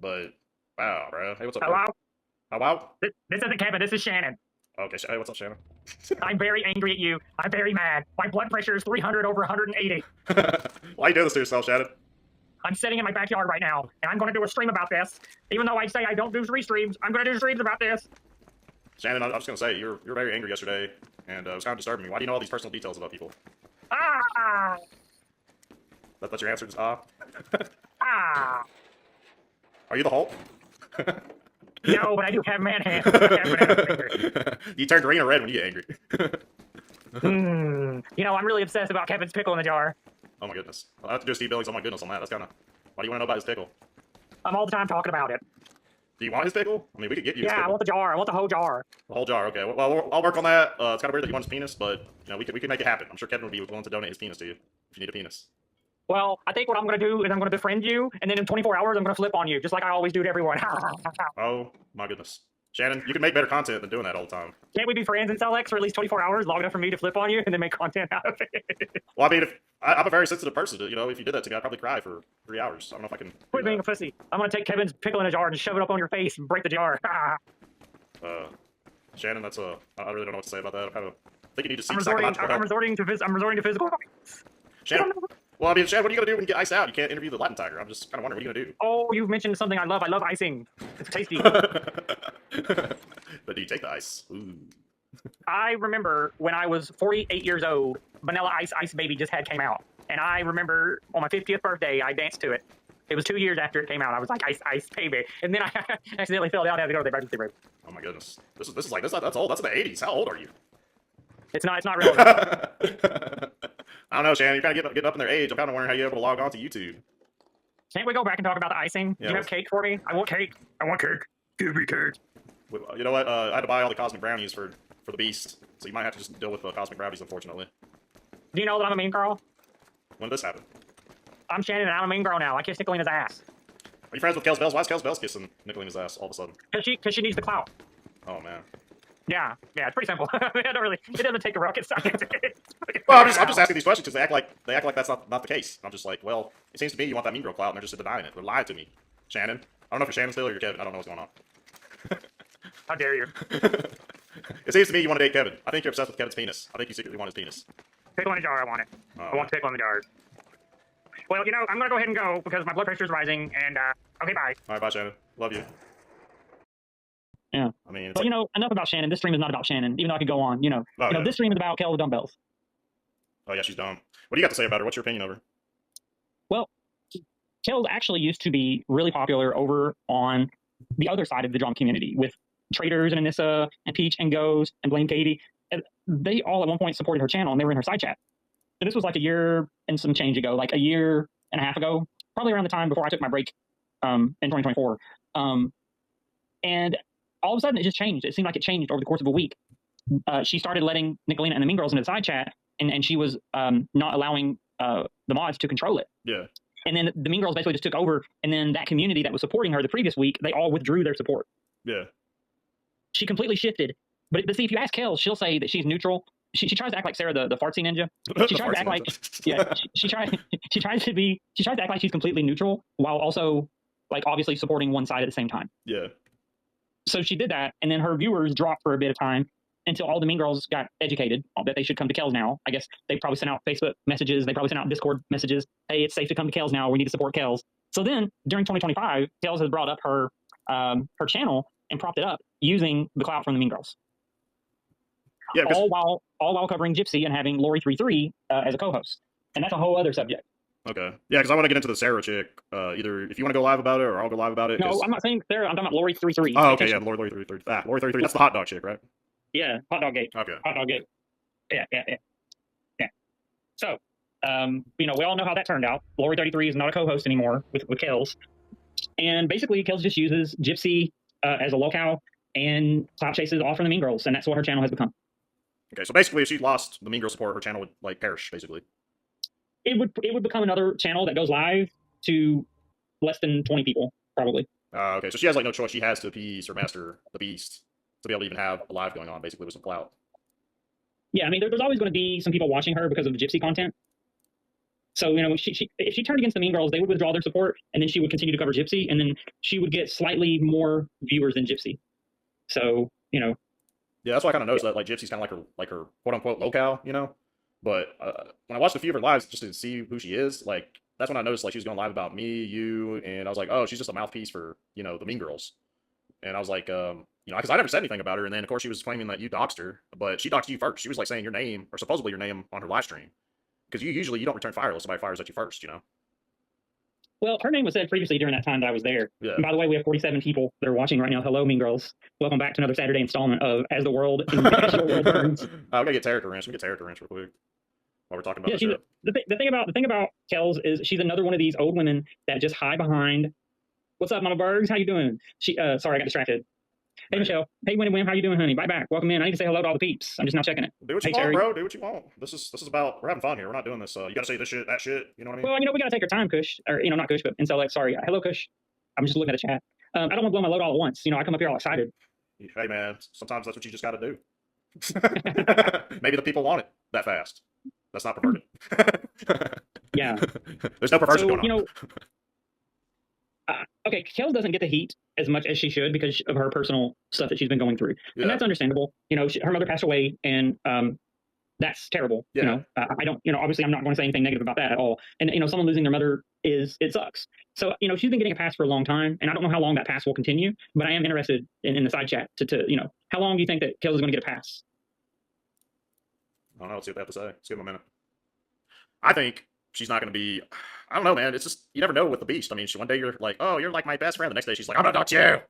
But wow, bro. Hey, what's up, bro? Hello? Oh, wow. This isn't Kevin, this is Shannon. Okay, hey, what's up, Shannon? I'm very angry at you. I'm very mad. My blood pressure is 300 over 180. Why you doing this to yourself, Shannon? I'm sitting in my backyard right now, and I'm going to do a stream about this. Even though I say I don't do streams, I'm going to do streams about this. Shannon, I'm just gonna say you're very angry yesterday, and it was kind of disturbing me. Why do you know all these personal details about people? Ah! That's your answer, just ah. Ah! Are you the Hulk? No, but I do have man hands. I have banana fingers. You turn green or red when you get angry. You know, I'm really obsessed about Kevin's pickle in the jar. Oh my goodness. I have to do Steve Billings. Oh my goodness on that. That's kind of. Why do you want to know about his pickle? I'm all the time talking about it. Do you want his pickle? I mean, we could get you his Yeah, I pickle. want the jar. I want the whole jar. The whole jar. Okay. Well, I'll work on that. It's kind of weird that you want his penis, but you know, we could make it happen. I'm sure Kevin would be willing to donate his penis to you if you need a penis. Well, I think what I'm going to do is I'm going to befriend you, and then in 24 hours, I'm going to flip on you, just like I always do to everyone. Oh my goodness. Shannon, you can make better content than doing that all the time. Can't we be friends in Incelx for at least 24 hours, long enough for me to flip on you and then make content out of it? Well, I mean, I'm a very sensitive person. You know, if you did that to me, I'd probably cry for 3 hours. I don't know if I can. Quit being a pussy. I'm going to take Kevin's pickle in a jar and shove it up on your face and break the jar. Shannon, that's I really don't know what to say about that. I think you need to seek I'm psychological help. resorting to physical violence. Shannon, well, I mean, Shannon, what are you gonna do when you get iced out? You can't interview the Latin tiger. I'm just kind of wondering, what are you gonna do? Oh, you've mentioned something I love. I love icing. It's tasty. But do you take the ice? Ooh. I remember when I was 48 years old, Vanilla Ice Baby just came out. And I remember on my 50th birthday, I danced to it. It was 2 years after it came out. I was like, Ice Baby. And then I accidentally fell down and had to go to the emergency room. Oh my goodness. This is like that's old. That's in the 80s. How old are you? It's not real. I don't know, Shannon. You're kind of getting up in their age. I'm kind of wondering how you're able to log on to YouTube. Can't we go back and talk about the icing? Yeah, Do you have cake for me? I want cake. I want cake. Give me cake. You know what? I had to buy all the cosmic brownies for the beast, so you might have to just deal with the cosmic brownies, unfortunately. Do you know that I'm a mean girl? When did this happen? I'm Shannon, and I'm a mean girl now. I kiss Nicolina's ass. Are you friends with Kels Bells? Why is Kels Bells kissing Nicolina's ass all of a sudden? Cause she needs the clout. Oh man. Yeah, it's pretty simple. It doesn't take a rocket science. Well, I'm just asking these questions because they act like that's not the case. I'm just like, well, it seems to me you want that mean girl clout, and they're just denying it. They're lying to me. Shannon, I don't know if you're Shannon still or you're Kevin. I don't know what's going on. How dare you? It seems to me you want to date Kevin. I think you're obsessed with Kevin's penis. I think you secretly want his penis. Pickle in a jar, I want it. Oh, I want pickle in the jars. Well, you know, I'm gonna go ahead and go because my blood pressure is rising, and, okay, bye. Alright, bye, Shannon. Love you. Yeah. I mean, But, you know, enough about Shannon. This stream is not about Shannon, even though I could go on, yeah. This stream is about Kel with dumbbells. Oh, yeah, she's dumb. What do you got to say about her? What's your opinion of her? Well, Kel's actually used to be really popular over on the other side of the drum community with Traders and Anissa and Peach and Goes and Blame Katie. And they all at one point supported her channel and they were in her side chat. And this was like a year and some change ago, like a year and a half ago, probably around the time before I took my break in 2024. And all of a sudden it just changed. It seemed like it changed over the course of a week. She started letting Nicolina and the Mean Girls into the side chat, and she was not allowing the mods to control it. Yeah. And then the Mean Girls basically just took over, and then that community that was supporting her the previous week, they all withdrew their support. Yeah. She completely shifted. But see, if you ask Kel, she'll say that she's neutral. She tries to act like Sarah, the fartsy ninja. She tries to act like, yeah, she tries to act like she's completely neutral while also like obviously supporting one side at the same time. Yeah. So she did that, and then her viewers dropped for a bit of time until all the Mean Girls got educated that they should come to Kel's now. I guess they probably sent out Facebook messages. They probably sent out Discord messages. Hey, it's safe to come to Kel's now. We need to support Kel's. So then during 2025, Kel's has brought up her channel and propped it up using the clout from the Mean Girls. Yeah, all while covering Gypsy and having Lori33 as a co-host. And that's a whole other subject. Okay. Yeah, because I want to get into the Sarah chick. Either if you want to go live about it or I'll go live about it. No, I'm not saying Sarah. I'm talking about Lori33. Oh, okay. Yeah, Lori33. Lori33. That's the hot dog chick, right? Yeah, hot dog gate. Okay. Hot dog gate. Yeah. So, we all know how that turned out. Lori33 is not a co-host anymore with Kels. And basically, Kels just uses Gypsy as a locale and clout chases off from the Mean Girls, and that's what her channel has become. Okay, so basically, if she lost the Mean Girl support, her channel would like perish, basically. It would become another channel that goes live to less than 20 people, probably. Okay, so she has like no choice. She has to appease her master, the Beast, to be able to even have a live going on, basically, with some clout. Yeah, I mean, there's always going to be some people watching her because of the Gypsy content. So, if she turned against the Mean Girls, they would withdraw their support, and then she would continue to cover Gypsy, and then she would get slightly more viewers than Gypsy. So, Yeah, that's why I kind of noticed that like Gypsy's kind of like her quote unquote locale, you know. But when I watched a few of her lives just to see who she is, like that's when I noticed like she was going live about me, you, and I was like, oh, she's just a mouthpiece for the Mean Girls. And I was like, because I never said anything about her, and then of course she was claiming that you doxed her, but she doxed you first. She was like saying your name or supposedly your name on her live stream because you don't return fire unless somebody fires at you first, you know. well, her name was said previously during that time that I was there. Yeah. And by the way, we have 47 people that are watching right now. Hello, Mean Girls. Welcome back to another Saturday installment of As the World Burns. We gotta get Tarek to wrench. We get Tarek to wrench real quick while we're talking about Yeah, the thing about Kells is she's another one of these old women that just hide behind. What's up, Mama Bergs? How you doing? Sorry, I got distracted. Hey, Michelle. Hey, Winnie Wim. How you doing, honey? Bye back. Welcome in. I need to say hello to all the peeps. I'm just now checking it. Do what you want, bro. Do what you want. This is about we're having fun here. We're not doing this. You gotta say this shit, that shit. You know what I mean? Well, we gotta take our time, Kush. Or not Kush, but Incelx. Sorry. Hello, Kush. I'm just looking at the chat. I don't want to blow my load all at once. I come up here all excited. Hey, man. Sometimes that's what you just gotta do. Maybe the people want it that fast. That's not perverted. Yeah. There's no perversion going on. Okay, Kells doesn't get the heat as much as she should because of her personal stuff that she's been going through, and that's understandable. Her mother passed away, and that's terrible. Yeah. I don't. Obviously, I'm not going to say anything negative about that at all. And someone losing their mother it sucks. So she's been getting a pass for a long time, and I don't know how long that pass will continue. But I am interested in the side chat to how long do you think that Kells is going to get a pass? I don't know. Let's see what they have to say. Let's give them a minute. I think she's not going to be. I don't know, man. It's just you never know with the beast. I mean, one day you're like, "Oh, you're like my best friend." The next day she's like, "I'm gonna dox you."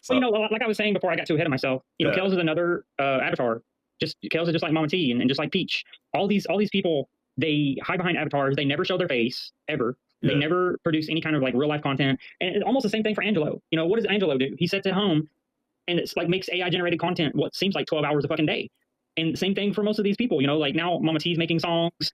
So, like I was saying before, I got too ahead of myself. Kells is another avatar. Kells is just like Mama T and just like Peach. All these people, they hide behind avatars. They never show their face ever. They never produce any kind of like real life content. And it's almost the same thing for Angelo. What does Angelo do? He sits at home and it's like makes AI generated content what seems like 12 hours a fucking day. And same thing for most of these people, like now Mama T's making songs.